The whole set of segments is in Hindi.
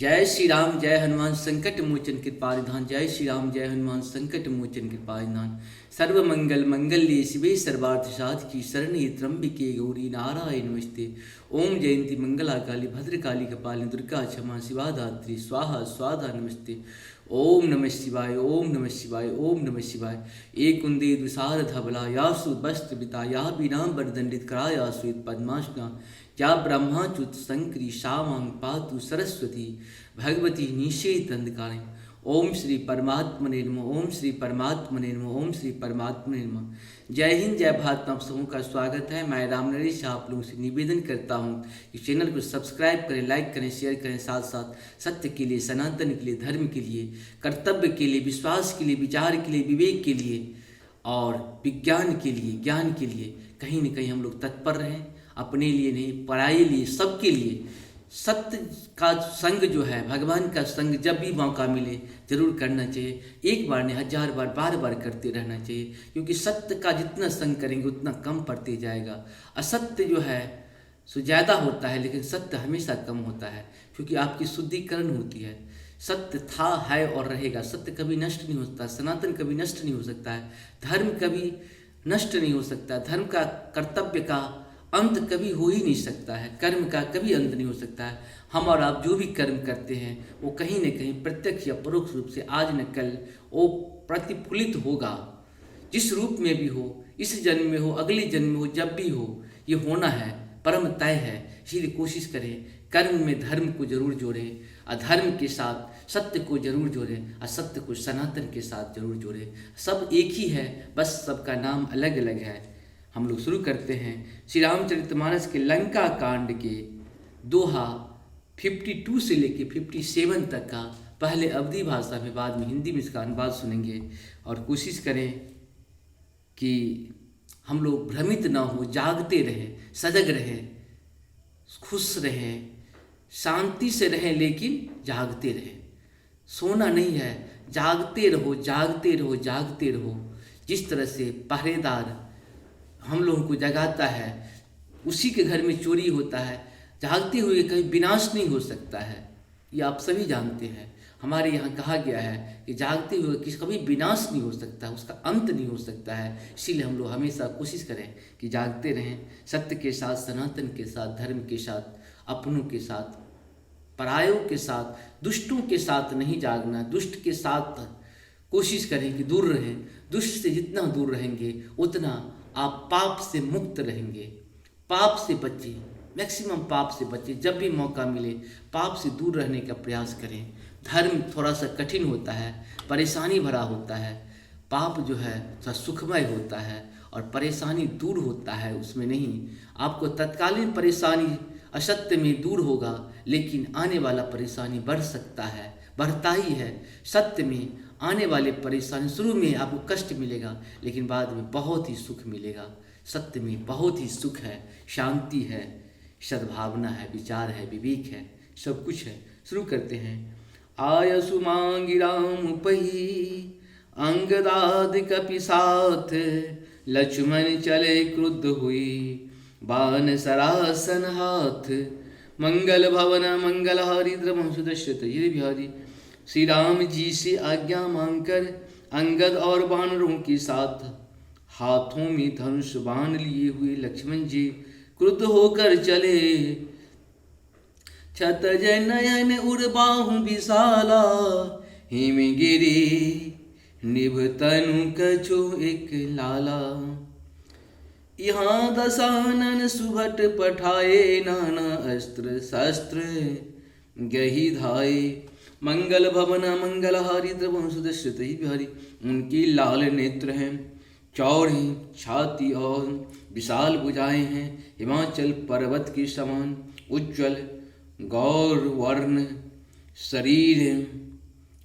जय श्री राम जय हनुमान संकट मोचन कृपा निधान। जय श्री राम जय हनुमान संकट मोचन कृपा निधान। सर्व मंगल मंगल्ये शिवे सर्वार्थ साधकी शरण्ये त्र्यंबिके गौरी नारायण नमस्ते। ओम जयंती मंगला काली भद्रकाली कपालिनी दुर्गा क्षमा शिवा धात्री स्वाहा स्वाधा नमस्ते। ओम नमः शिवाय ओम नमः शिवाय ओम नमः शिवाय। एक कुंदे दुसार धबला यासु वस्त्र बिता या बिना बरदंडित कराया श्वेत पद्मासना या ब्रह्माच्युत शंकरी शामांग पातु सरस्वती भगवती निषेध अंधकारे। ओम श्री परमात्मने नमः ओम श्री परमात्मने नमः ओम श्री परमात्मने नमः। जय हिंद जय भारत। आप सबों का स्वागत है। मैं राम नरेश आप लोगों से निवेदन करता हूँ कि चैनल को सब्सक्राइब करें, लाइक करें, शेयर करें, साथ साथ सत्य के लिए, सनातन के लिए, धर्म के लिए, कर्तव्य के लिए, विश्वास के लिए, विचार के लिए, विवेक के लिए और विज्ञान के लिए, ज्ञान के लिए कहीं न कहीं हम लोग तत्पर रहें। अपने लिए नहीं, पराये लिए, सबके लिए। सत्य का संग जो है, भगवान का संग जब भी मौका मिले जरूर करना चाहिए। एक बार नहीं, 1000 बार, बार बार करते रहना चाहिए, क्योंकि सत्य का जितना संग करेंगे उतना कम पड़ते जाएगा। असत्य जो है सो ज़्यादा होता है, लेकिन सत्य हमेशा कम होता है, क्योंकि आपकी शुद्धिकरण होती है। सत्य था, है और रहेगा। सत्य कभी नष्ट नहीं होता, सनातन कभी नष्ट नहीं हो सकता है, धर्म कभी नष्ट नहीं हो सकता, धर्म का, कर्तव्य का अंत कभी हो ही नहीं सकता है, कर्म का कभी अंत नहीं हो सकता है। हम और आप जो भी कर्म करते हैं वो कहीं न कहीं प्रत्यक्ष या परोक्ष रूप से आज न कल वो प्रतिफलित होगा। जिस रूप में भी हो, इस जन्म में हो, अगले जन्म में हो, जब भी हो, ये होना है, परम तय है। इसीलिए कोशिश करें कर्म में धर्म को जरूर जोड़ें, अधर्म के साथ सत्य को जरूर जोड़ें, असत्य को सनातन के साथ जरूर जोड़ें। सब एक ही है, बस सबका नाम अलग अलग है। हम लोग शुरू करते हैं श्री रामचरितमानस के लंका कांड के दोहा 52 से लेके 57 तक का पहले अवधी भाषा में, बाद में हिंदी में इसका अनुवाद सुनेंगे। और कोशिश करें कि हम लोग भ्रमित ना हो, जागते रहें, सजग रहें, खुश रहें, शांति से रहें, लेकिन जागते रहें। सोना नहीं है, जागते रहो, जागते रहो, जागते रहो। जिस तरह से पहरेदार हम लोगों को जगाता है, उसी के घर में चोरी होता है। जागते हुए कभी विनाश नहीं हो सकता है, ये आप सभी जानते हैं। हमारे यहाँ कहा गया है कि जागते हुए कभी विनाश नहीं हो सकता, उसका अंत नहीं हो सकता है। इसीलिए हम लोग हमेशा कोशिश करें कि जागते रहें, सत्य के साथ, सनातन के साथ, धर्म के साथ, अपनों के साथ, परायों के साथ। दुष्टों के साथ नहीं जागना, दुष्ट के साथ कोशिश करें कि दूर रहें। दुष्ट से जितना दूर रहेंगे उतना आप पाप से मुक्त रहेंगे। पाप से बचें, मैक्सिमम पाप से बचें। जब भी मौका मिले पाप से दूर रहने का प्रयास करें। धर्म थोड़ा सा कठिन होता है, परेशानी भरा होता है। पाप जो है थोड़ा सुखमय होता है और परेशानी दूर होता है, उसमें नहीं। आपको तत्कालीन परेशानी असत्य में दूर होगा, लेकिन आने वाला परेशानी बढ़ सकता है, बढ़ता ही है। सत्य में आने वाले परेशानी शुरू में आपको कष्ट मिलेगा, लेकिन बाद में बहुत ही सुख मिलेगा। सत्य में बहुत ही सुख है, शांति है, सद्भावना है, विचार है, विवेक है, सब कुछ है। शुरू करते हैं। आयसु मांगी राम पही अंगदाद कपि साथ, लक्ष्मण चले क्रुद्ध हुई बान सरासन हाथ। मंगल भवन मंगल हारी द्रम सुदशरथ ये बिहारी। श्री राम जी से आज्ञा मांगकर अंगद और वानरों के साथ हाथों में धनुष बाण लिए हुए लक्ष्मण जी क्रुद्ध होकर चले। छत जय नयन उर्बाहु विशाला, हिम गिरी निभ तनु कछु एक लाला। यहाँ दशानन सुभट पठाए, नाना अस्त्र शस्त्र गही धाये। मंगल भवन मंगल हारी द्रवम सुदशरथ बिहारी। उनकी लाल नेत्र हैं, चौड़ी छाती और विशाल भुजाएं हैं, हिमाचल पर्वत के समान उज्ज्वल गौर वर्ण शरीर।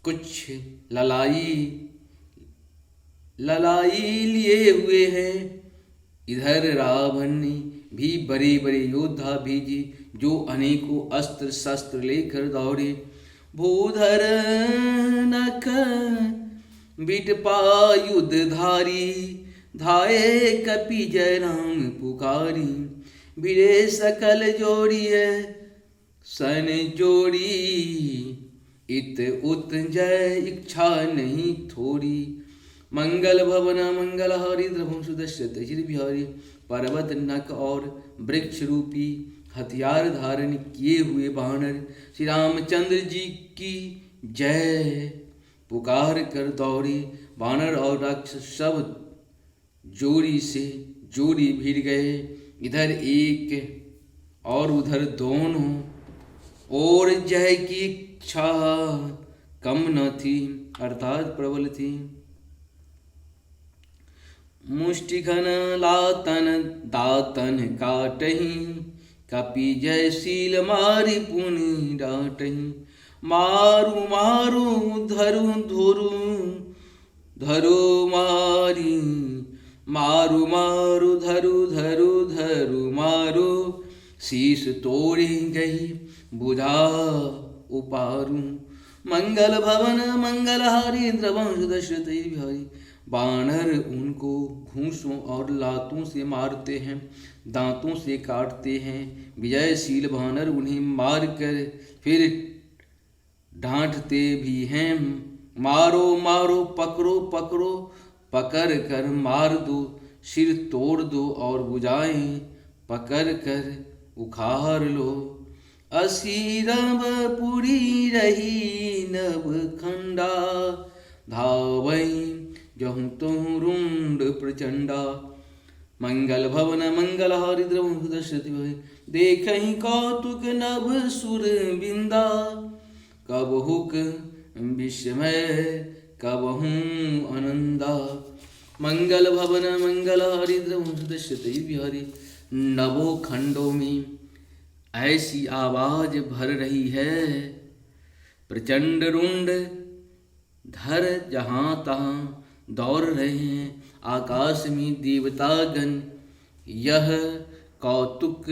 कुछ ललाई लिए हुए हैं। इधर रावण भी बड़े बड़े योद्धा भेजे, जो अनेकों अस्त्र शस्त्र लेकर दौड़े। भूधर नख बिटपायुधधारी, धाये कपि जय राम पुकारी। भिड़े सकल जोड़ी है सन जोड़ी, इत उत जय इच्छा नहीं थोड़ी। मंगल भवन मंगल हारी द्रभम सुदशरथ बिहारी। पर्वत नख और वृक्ष रूपी हथियार धारण किए हुए बानर श्री रामचंद्र जी की जय पुकार कर दौड़े। बानर और राक्षस सब जोड़ी से जोड़ी भिड़ गए। इधर एक और उधर दोनों और जय की इच्छा कम न थी, अर्थात प्रबल थी। मुष्टिघन लातन दातन काटही, कपि जयशील मारि पुनि डांटही। मारु मारु धरु धुरु धरो मारी, मारु मारु धरु धरु धरु मारो। शीश तोड़ी गई बुझा उपारू। मंगल भवन मंगल हारी द्रवंश दशरथ बिहारी। बानर उनको घूंसों और लातों से मारते हैं, दांतों से काटते हैं। विजयशील बानर उन्हें मारकर फिर डांटते भी हैं। मारो मारो पकड़ो पकड़ो, पकड़ कर मार दो, सिर तोड़ दो और भुजाएं पकड़ कर उखाड़ लो। असी रवपुरी रही नव खंडा, धावई जहु तुहु रुंड प्रचंडा। मंगल भवन मंगल हारी द्रवंश दशरथ बिहारी। देखहि कौतुक नभ सुर बिंदा, कब हुक विस्मय कबहू आनंदा। मंगल भवन मंगल हारी द्रवंश दशरथ बिहारी। नवों खंडों में ऐसी आवाज भर रही है, प्रचंड रुंड धर जहाँ तहाँ दौड़ रहे हैं। आकाश में देवतागण यह कौतुक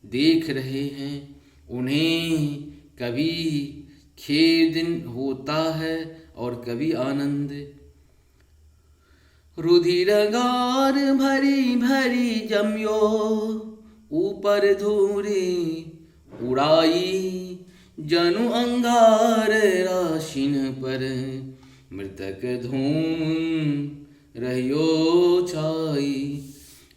देख रहे हैं। उन्हें कभी खेद होता है और कभी आनंद। रुधिरगार भरी भरी जमियो, ऊपर धूरी उड़ाई। जनु अंगार राशिन पर, मृतक धूम रहियो छाई।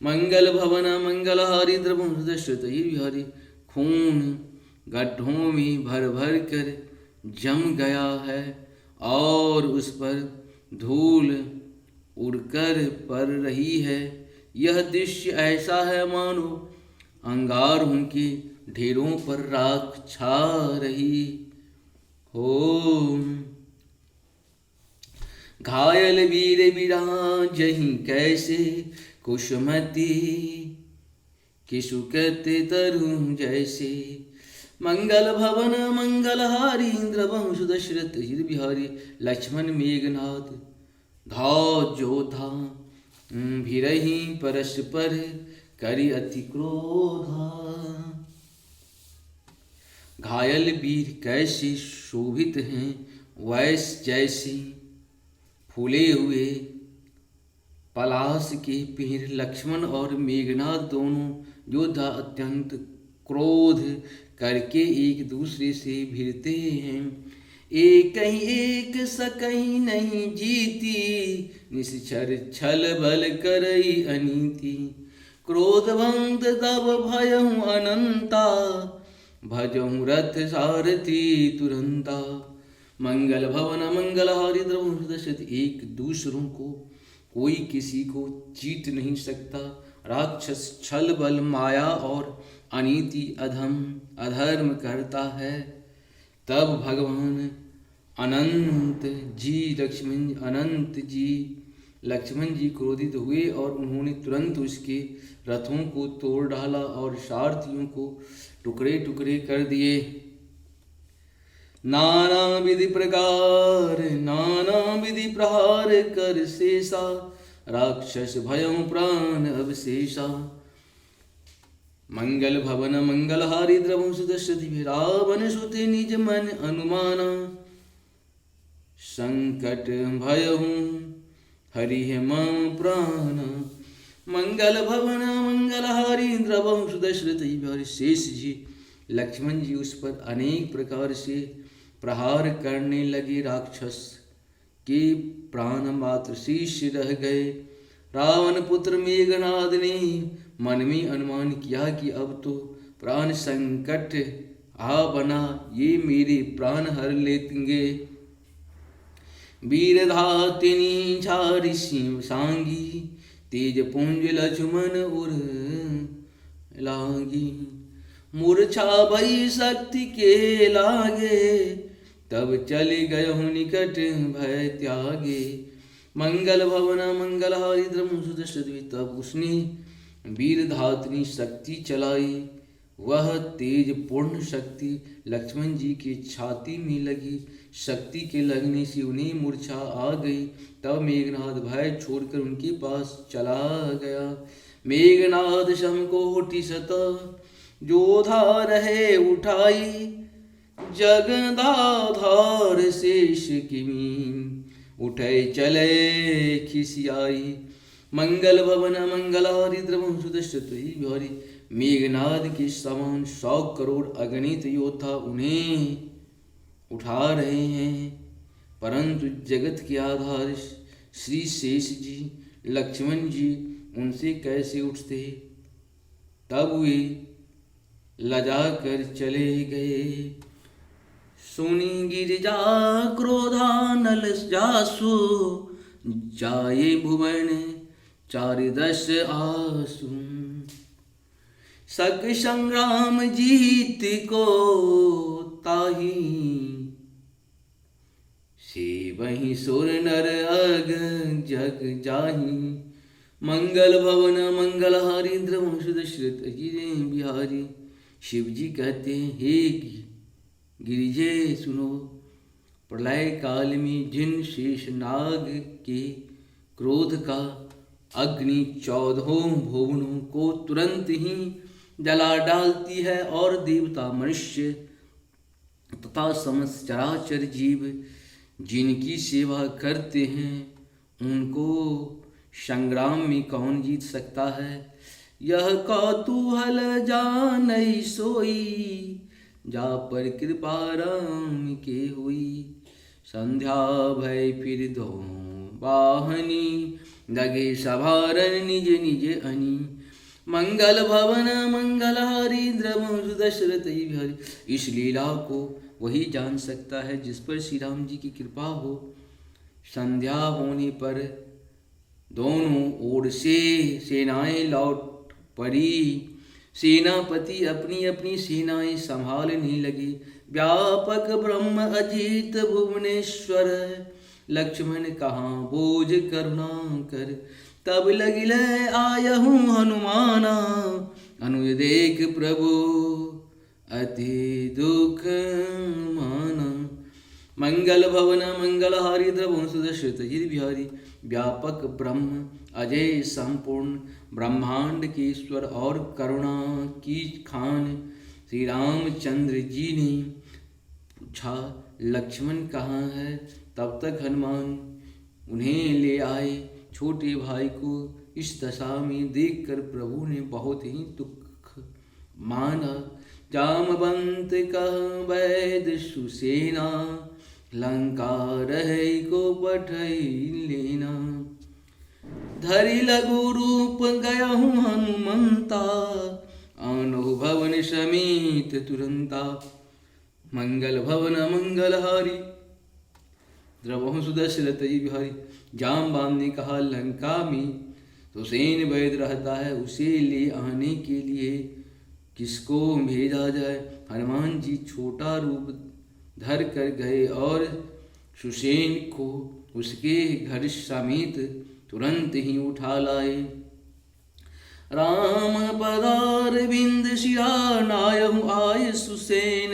मंगल भवन मंगल हारी द्रवंश दशरथ बिहारी। खून गड्ढों में भर भर कर जम गया है और उस पर धूल उड़कर पड़ रही है। यह दृश्य ऐसा है मानो अंगारों के ढेरों पर राख छा रही हो। घायल वीर विराजहि कैसे, कुसुमति किसुकत तरु जैसे। मंगल भवन मंगल हारी द्रवंश दशरथ बिहारी। लक्ष्मण मेघनाथ धाव जोधा, भिरहि परस्पर करि अति क्रोधा। घायल वीर कैसे शोभित हैं, वैस जैसे फूले हुए पलाश के पेड़। लक्ष्मण और मेघनाथ दोनों योद्धा अत्यंत क्रोध करके एक दूसरे से भिड़ते हैं। एक ही एक सकही नहीं जीती, निश्चर छल बल करई अनीति। क्रोधवंत तब भयहु अनंता, भजहु रथ सारथी तुरंता। मंगल भवन मंगल हारी द्रवंश दशरथ। एक दूसरों को कोई किसी को जीत नहीं सकता। राक्षस छल बल माया और अनीति अधम अधर्म करता है। तब भगवान अनंत जी लक्ष्मण जी क्रोधित हुए और उन्होंने तुरंत उसके रथों को तोड़ डाला और सारथियों को टुकड़े टुकड़े कर दिए। नाना विधि प्रकार नाना विधि प्रहार कर शेषा, राक्षस भयं प्राण अवशेषा। मंगल भवन मंगल हारी द्रवंश दशरथ रावण सुते निज मन अनुमाना। संकट भयहु हरिः मम प्राण। मंगल भवन मंगल हारी द्रवंश दशरथ बिहारी। शेष जी लक्ष्मण जी उस पर अनेक प्रकार से प्रहार करने लगे राक्षस के प्राण मात्र शेष रह गए। रावण पुत्र मेघनाद ने मन में अनुमान किया कि अब तो प्राण संकट आ बना, ये मेरे प्राण हर लेंगे। वीर धातिनी झारी सिंह सांगी, तेज पुंज लक्ष्मण उर लागी। मूर्छा भई शक्ति के लागे, तब चले गए निकट भय त्यागे। मंगल भवन मंगलहारी द्रमुसुदशरथ, तब उसने वीर धातनी शक्ति चलाई। वह तेज पूर्ण शक्ति लक्ष्मण जी की छाती में लगी। शक्ति के लगने से उन्हें मूर्छा आ गई। तब मेघनाद भय छोड़कर उनके पास चला गया। मेघनाद समकोटि सत जोधा रहे उठाई, जगदाधार शेष किमीन उठे चले खिसियाई। मंगल भवन मंगलहारी द्रवंशुदशरथ बिहारी, मेघनाद के समान 100 करोड़ अगणित योद्धा उन्हें उठा रहे हैं, परंतु जगत के आधार श्री शेष जी लक्ष्मण जी उनसे कैसे उठते। तब वे लजा कर चले गए। सुनी गिरिजा क्रोधानल जासु, जाए भुवन चारिदश आसु। सक संग्राम जीत को ताही, से वही सुर नर अग जग जाही। मंगल भवन मंगलहारी द्रवंशुदशरथ बिहारी। शिव जी कहते हैं, हे गिरिजे सुनो, प्रलय काल में जिन शेष नाग के क्रोध का अग्नि 14 भुवनों को तुरंत ही जला डालती है, और देवता मनुष्य तथा समस्त चराचर जीव जिनकी सेवा करते हैं, उनको संग्राम में कौन जीत सकता है। यह कौतूहल जानई सोई, जा पर कृपा राम के हुई। संध्या भय फिर दो वाहनी, लगे सभारन निज निज अनी। मंगल भवन मंगलहारी द्रवंशुदशरथ बिहारी। इस लीला को वही जान सकता है जिस पर श्री राम जी की कृपा हो। संध्या होने पर दोनों ओर से सेनाएं लौट पड़ी। सेनापति अपनी अपनी सेनाएं संभालने लगे। व्यापक ब्रह्म अजीत भुवनेश्वर, लक्ष्मण कहाँ बोझ करुणा कर। तब लगिले आयहूँ हनुमाना, अनुज देख प्रभु अति दुख माना। मंगल भवन मंगलहारी द्रवंशुदशरथ बिहारी। व्यापक ब्रह्म अजय संपूर्ण ब्रह्मांड के ईश्वर और करुणा की खान श्री रामचंद्र जी ने पूछा, लक्ष्मण कहाँ है। तब तक हनुमान उन्हें ले आए। छोटे भाई को इस दशा में देखकर प्रभु ने बहुत ही दुख माना। जामवंत कह वैद सुसेना, लंका रहे को पठई लेना। धरि लघु रूप गया हूँ हनुमंता, आनो भवन समेत तुरंता। मंगल भवन मंगलहारी द्रवंशुदशरथ बिहारी। जामवान ने कहा, लंका में सुसेन वैद रहता है, उसे ले आने के लिए किसको भेजा जाए। हनुमान जी छोटा रूप धर कर गए और सुसेन को उसके घर समेत तुरंत ही उठा लाए। राम पदार बिंद शिरा नायहु आय सुसेन,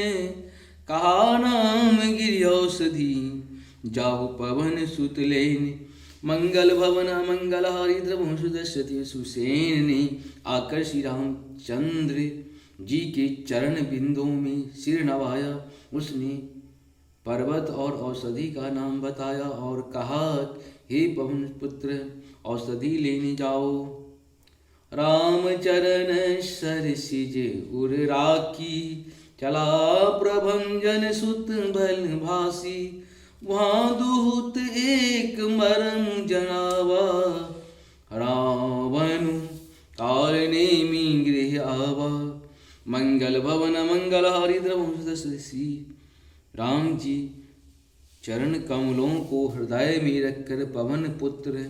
कहा नाम गिरि औषधि जाहु पवन सुत लेन। मंगल भवन मंगलहारी द्रवंशुदशरथ सुसेन ने आकर श्री रामचंद्र जी के चरण बिंदुओं में सिर नवाया। उसने पर्वत और औषधि का नाम बताया और कहा, हे पवन पुत्र औषधि लेने जाओ। राम चरण सर सिज उर राखी, चला प्रभंजन सुत बल भासी, वहाँ दुहुत एक मरम जनावा, रावण काल नेमी गृह आवा, मंगल भवन मंगल हरि द्रवंशी। राम जी चरण कमलों को हृदय में रखकर पवन पुत्र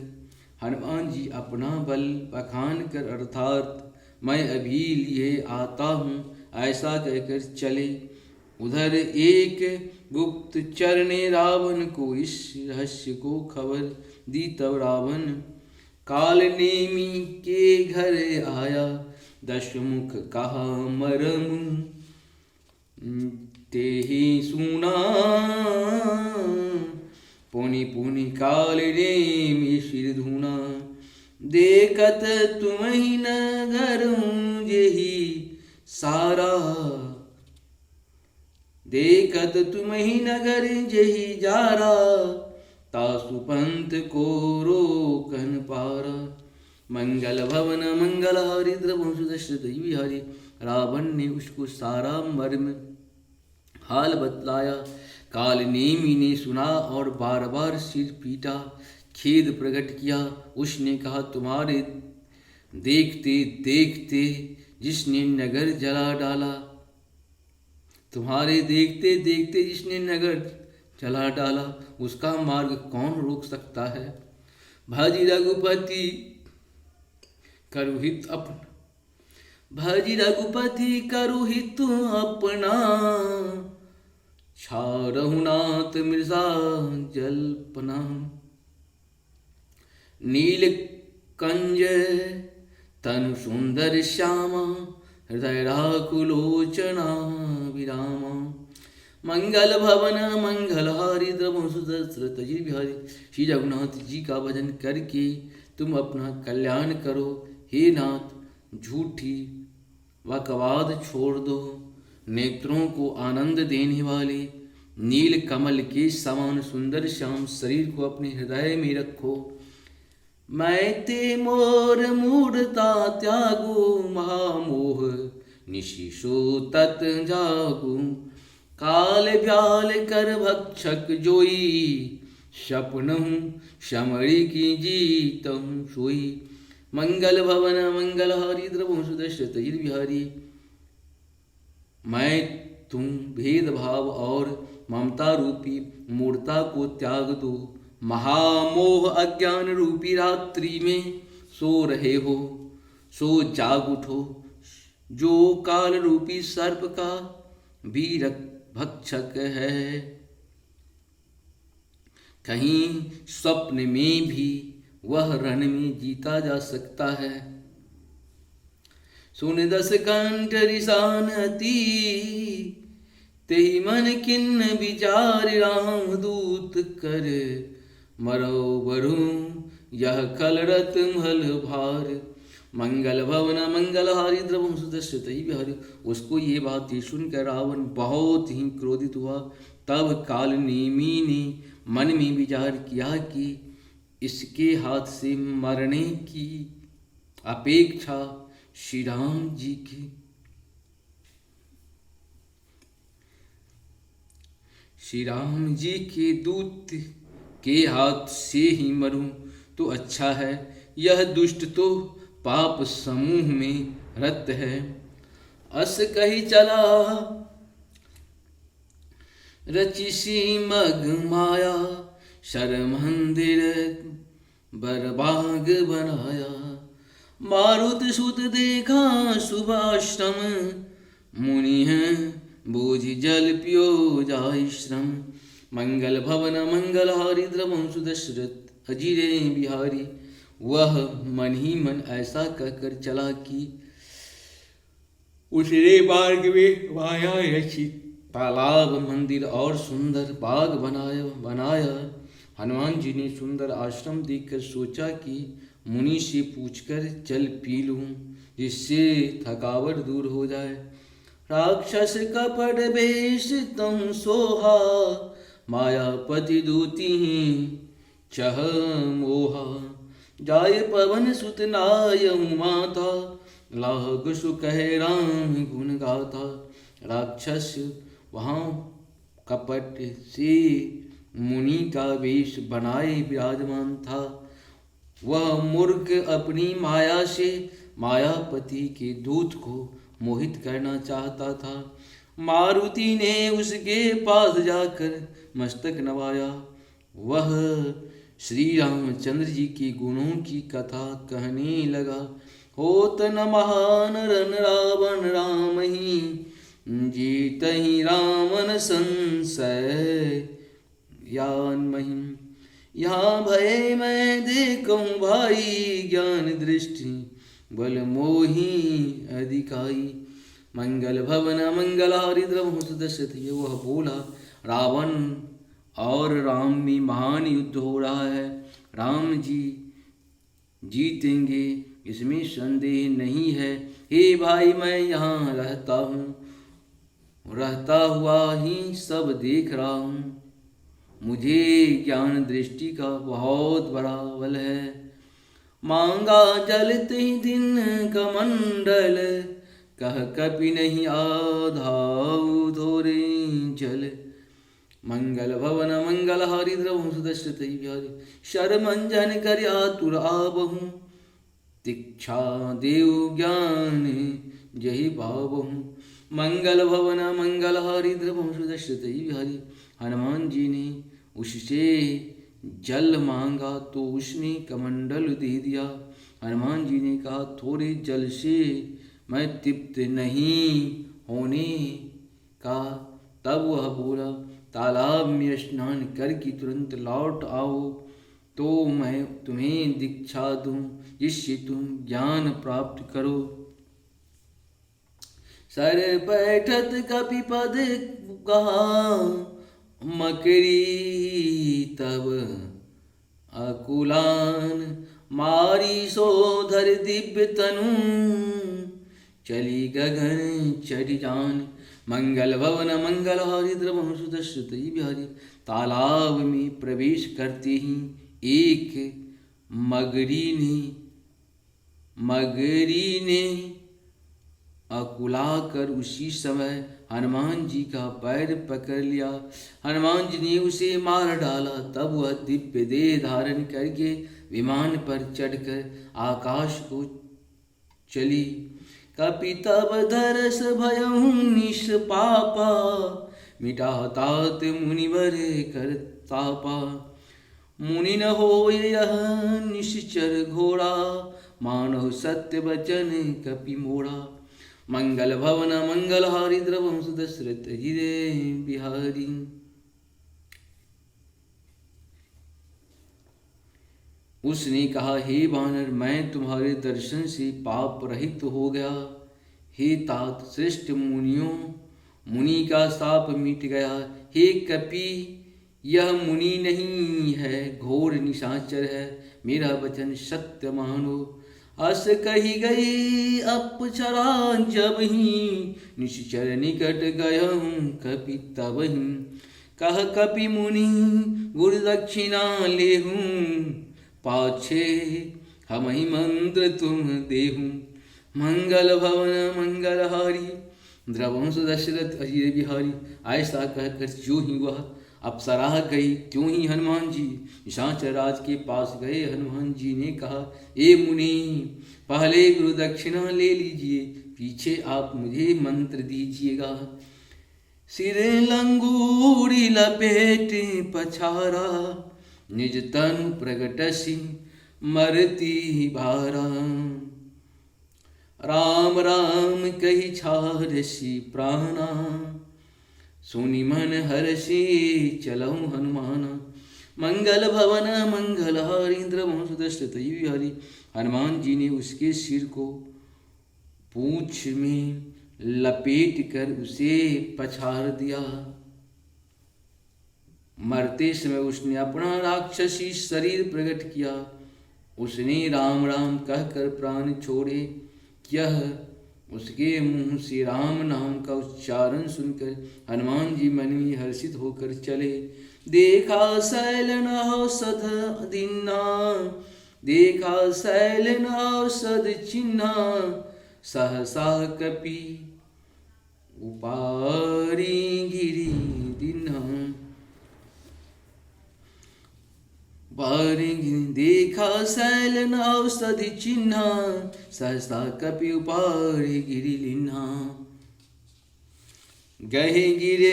हनुमान जी अपना बल बखान कर अर्थात मैं अभी लिए आता हूँ ऐसा कहकर चले। उधर एक गुप्तचर ने रावण को इस रहस्य को खबर दी, तब रावण काल नेमी के घर आया, दशमुख कहा मरम ते ही सुना, पुनि पुनि काल नेमी सिर धुना, देखत तुम्हि नगर जेहि सारा, देखत तुम्हि नगर जेहि जारा, तासु पंथ को रोकन पारा, मंगल भवन मंगल हरि द्रवंश दशरथ बिहारी। रावण ने उसको सारा मर्म हाल बतलाया। काल नेमी ने सुना और बार बार सिर पीटा, खेद प्रकट किया। उसने कहा तुम्हारे देखते देखते जिसने नगर जला डाला, तुम्हारे देखते देखते जिसने नगर जला डाला उसका मार्ग कौन रोक सकता है। भाजी रघुपति करुहित अपना, भाजी रघुपति करुहित अपना, छा रघुनाथ मिर्जा जल्पना, नील कंज तनु सुंदर श्यामा, हृदय राकुलोचना विरामा, मंगल भवन मंगल हारी द्रवंश दशरथ जी बिहारी। श्री रघुनाथ जी का भजन करके तुम अपना कल्याण करो। हे नाथ झूठी वकवाद छोड़ दो, नेत्रों को आनंद देने वाले नील कमल के समान सुंदर श्याम शरीर को अपने हृदय में रखो। मैं ते मोर मूढ़ता त्यागू, महामोह निशिशो तत जागू, काल व्याल कर भक्षक जोई, सपनहु शमरी की जीतहु सोई, मंगल भवन मंगल हारी द्रवंश दशरथ बिहारी। मैं तुम भेदभाव और ममता रूपी मूर्ता को त्याग दो, महामोह अज्ञान रूपी रात्रि में सो रहे हो, सो जाग उठो, जो काल रूपी सर्प का भी भक्षक है। कहीं स्वप्न में भी वह रण में जीता जा सकता है। सुन दस कंठ रिसान अति, तेहि मन किन्न विचार, राम दूत कर मरो बरु यह खलरत मल भार, मंगल भवन मंगल हारी द्रवंश दशरथ बिहारी। उसको ये बात सुनकर रावण बहुत ही क्रोधित हुआ। तब काल नेमी ने मन में विचार किया कि इसके हाथ से मरने की अपेक्षा श्री राम जी की श्री राम जी के दूत के हाथ से ही मरूं तो अच्छा है। यह दुष्ट तो पाप समूह में रत है। अस कही चला रचिसी मग माया, शर मंदिर बरबाग बनाया, मारुत सुत देखा शुभाश्रम, मुनि है बोझ जल पियो जाय श्रम, मंगल भवन मंगल हारी द्रवंश दशरथ अजीरे बिहारी। वह मन ही मन ऐसा कहकर चला कि उसने मार्ग में माया रचित तालाब मंदिर और सुंदर बाग बनाया। हनुमान जी ने सुंदर आश्रम देखकर सोचा कि मुनि से पूछकर जल पी लूं, जिससे थकावट दूर हो जाए। राक्षस कपट वेश तम सोहा, मायापति दूती चह मोहा, जाय पवन सुत नाय माता, लाग सुख है राम गुण गाथा। राक्षस वहाँ कपट से मुनि का वेश बनाए विराजमान था। वह मूर्ख अपनी माया से मायापति के दूत को मोहित करना चाहता था। मारुति ने उसके पास जाकर मस्तक नवाया। वह श्री रामचंद्र जी के गुणों की कथा कहने लगा। होत न महान रन रावण राम ही, जीत ही रावण संशय यान महिम। यहाँ भय मैं देखूं भाई, ज्ञान दृष्टि बल मोही अधिकाई। मंगल भवन मंगलारि द्रवहु सुदशरथ। ये वह बोला, रावण और राम में महान युद्ध हो रहा है। राम जी जीतेंगे, इसमें संदेह नहीं है। हे भाई, मैं यहाँ रहता हूँ, रहता हुआ ही सब देख रहा हूँ। मुझे ज्ञान दृष्टि का बहुत बड़ा बल है। मांगा जलते ही दिन कमंडल, कह कपि नहीं आधाउ थोरे जल। मंगल भवन मंगल हारी द्रवहु सुदशरथ बिहारी। शरमंजन कर आतुर आबहु, दीक्षा देव ज्ञान जहि पाबहु। मंगल भवन मंगल हारी द्रवहु सुदशरथ बिहारी। हनुमान जी ने उससे जल मांगा तो उसने कमंडल दे दिया। हनुमान जी ने कहा, थोड़े जल से मैं तृप्त नहीं होने का। तब वह बोला, तालाब में स्नान करके तुरंत लौट आओ तो मैं तुम्हें दीक्षा दूं, जिससे तुम ज्ञान प्राप्त करो। सर बैठत कपि पद कहा, मकरी तब अकुलान। मारी सोधर दिव्य तनु, चली गगन चढ़ी जान। मंगल भवन मंगल हारी द्रवहु सुदशरथ बिहारी। तालाब में प्रवेश करते ही एक मगरी ने अकुलाकर उसी समय हनुमान जी का पैर पकड़ लिया। हनुमान जी ने उसे मार डाला। तब वह दिव्य देह धारण करके विमान पर चढ़कर आकाश को चली। कपि तब धरस भयहु निष्पापा, मिटा तात मुनिवर कर तापा। मुनि न होय यह निश्चर घोड़ा, मानव सत्य वचन कपि मोड़ा। मंगल भवन मंगल हारी द्रवहु सुदशरथ बिहारी। उसने कहा, हे वानर, मैं तुम्हारे दर्शन से पाप रहित हो गया। हे तात, श्रेष्ठ मुनियों, मुनि का शाप मिट गया। हे कपि, यह मुनि नहीं है, घोर निशाचर है। मेरा वचन सत्य मानो। अस कही गई अपचरा जब ही, निश्चर निकट गयहूँ कपि तबहि। कह कपि मुनि गुरु दक्षिणा लेहूँ, पाछे हम ही मंत्र तुम देहूँ। मंगल भवन मंगल हारी द्रवहु सुदशरथ अजीर बिहारी। ऐसा कहकर जो ही वह अप्सरा गई, त्यों ही हनुमान जी निशाचर राज के पास गए। हनुमान जी ने कहा, ए मुनि, पहले गुरु दक्षिणा ले लीजिए, पीछे आप मुझे मंत्र दीजिएगा। सिरे लंगूरी लपेट पछारा, निज तनु प्रगटसी मरती भारा। राम राम कही छारसी प्राणा, सुनि मन हर्षि चलऊ हनुमाना। मंगल भवन मंगल हारी द्रवहु सुदशरथ बिहारी। हनुमान जी ने उसके सिर को पूंछ में लपेट कर उसे पछाड़ दिया। मरते समय उसने अपना राक्षसी शरीर प्रकट किया। उसने राम राम कहकर प्राण छोड़े। यह उसके मुंह से राम नाम का उच्चारण सुनकर हनुमान जी मन में हर्षित होकर चले। देखा शैल औषध दीन्ना, देखा शैल औषध चिन्हा। सहसा कपि उपारी गिरि दीन्हा। बारी देखा शैल न औषधि चिन्हा, सहसा कपि उपारी गिरि लिन्हा। गहे गिरे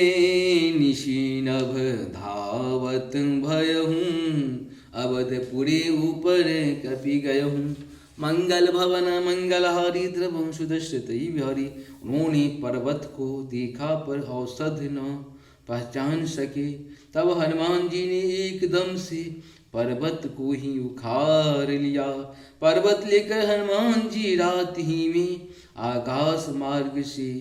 निशिनभ धावत भयहूँ, अवधपुरी ऊपर कपि गयहूँ। मंगल भवन मंगलहारी द्रवं सुदर्शित बिहारी। उन्होंने पर्वत को देखा पर औषध न पहचान सके। तब हनुमान जी ने एकदम से पर्वत को ही उखाड़ लिया। पर्वत लेकर हनुमान जी रात ही में आकाश मार्ग से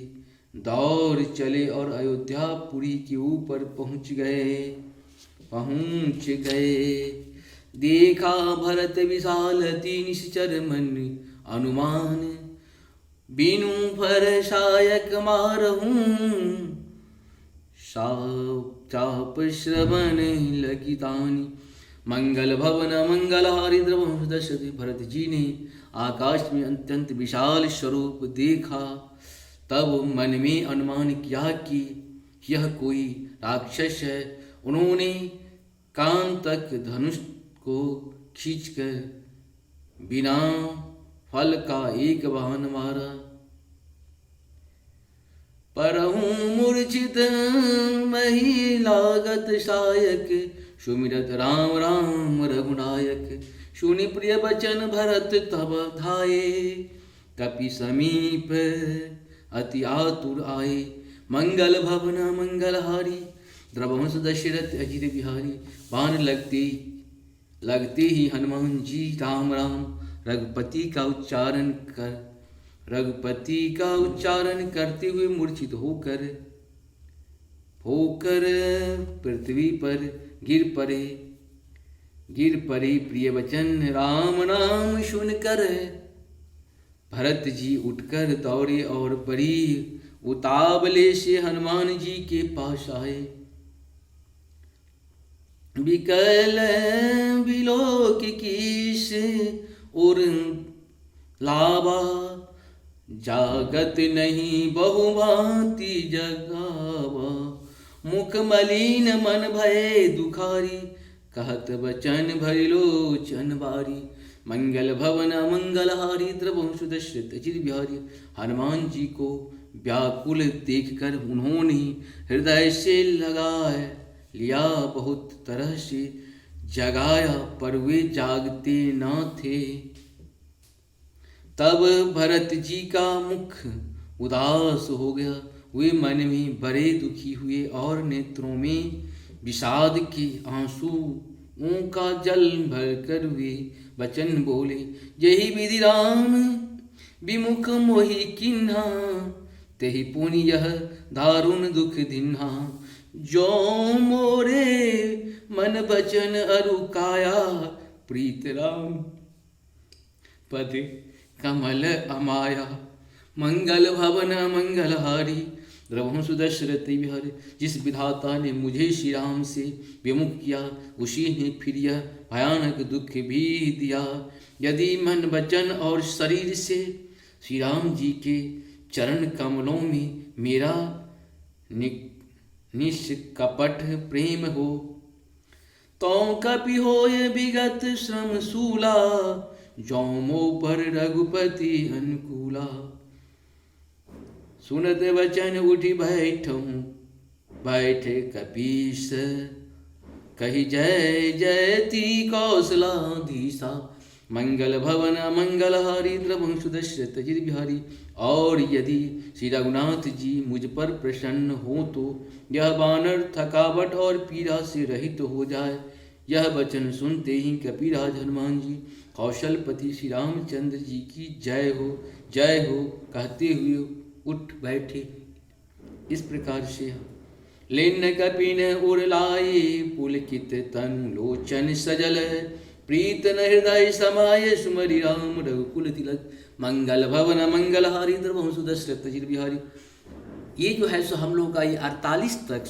दौड़ चले और अयोध्यापुरी के ऊपर पहुँच गए। देखा भरत विशाल निश्चर मन अनुमान, बिनु भर सायक मारहूँ, चाप श्रवण लगितानी। मंगल भवन मंगलहारी द्रवं सुदर्शति। भरत जी ने आकाश में अत्यंत विशाल स्वरूप देखा। तब मन में अनुमान किया कि यह कोई राक्षस है। उन्होंने कान तक धनुष को खींचकर बिना फल का एक बाण मारा। परहूँ मूर्छित मही लागत सायक, सुमिरत राम राम रघुनायक। सुनि प्रिय बचन भरत तब धाये, कपि समीप अति आतुर आए। मंगल भवन मंगलहारी, द्रवंश दशरथ अजित बिहारी। बाण लगते ही हनुमान जी राम राम रघुपति का उच्चारण करते हुए मूर्छित होकर पृथ्वी पर गिर पड़े। प्रिय वचन राम नाम सुनकर भरत जी उठकर दौड़े और बड़ी उतावले से हनुमान जी के पास आए। विकल विलोक कीस और लावा, जागत नहीं बहुभांति जगावा। मुख मलिन मन भय दुखारी, कहत वचन भरि लोचन बारी। मंगल भवन मंगलहारी, द्रवं सुदर्शित अजित बिहारी। हनुमान जी को व्याकुल देखकर उन्होंने हृदय से लगा लिया, बहुत तरह से जगाया पर वे जागते न थे। तब भरत जी का मुख उदास हो गया। वे मन में बड़े दुखी हुए और नेत्रों में विषाद के आंसुओं का जल भरकर वे वचन बोले। यही विधि राम विमुख मोहि किन्हा, तेहि पुनि यह दारुण दुख दिन्हा। जो मोरे मन वचन अरु काया, प्रीत राम पद कमल अमाया। मंगल भवन मंगलहारी, द्रवं सुदर्शरथ बिहारी। जिस विधाता ने मुझे श्री राम से विमुख किया, उसी ने फिर यह भयानक दुख भी दिया। यदि मन वचन और शरीर से श्री राम जी के चरण कमलों में मेरा निष्कपट प्रेम हो, तो कपि होय विगत श्रम शूला। जौमो पर रघुपति अनुकूला, सुनत वचन उठि बैठे कपीस। कही जय जयति कौशलाधीशा। मंगल भवन मंगलहारी, द्रवं सुदर्शत अजित बिहारी। और यदि श्री रघुनाथ जी मुझ पर प्रसन्न हो तो यह वानर थकावट और पीड़ा से रहित हो जाए। यह वचन सुनते ही कपिराज हनुमान जी कौशलपति श्री रामचंद्र जी की जय हो कहते हुए उठ बैठे। इस प्रकार से लेन कपिन उरलाए, पुलकित तनु लोचन सजल। प्रीत न हृदय समाये, सुमरि राम रघुकुल तिलक। मंगल भवन मंगलहारी, द्रवं सुदर्शत अजित बिहारी। ये जो है सो हम लोग का ये 48 तक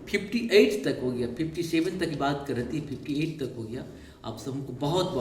58 तक हो गया। 57 तक की बात कर रही थी, 58 तक हो गया। आप सबको बहुत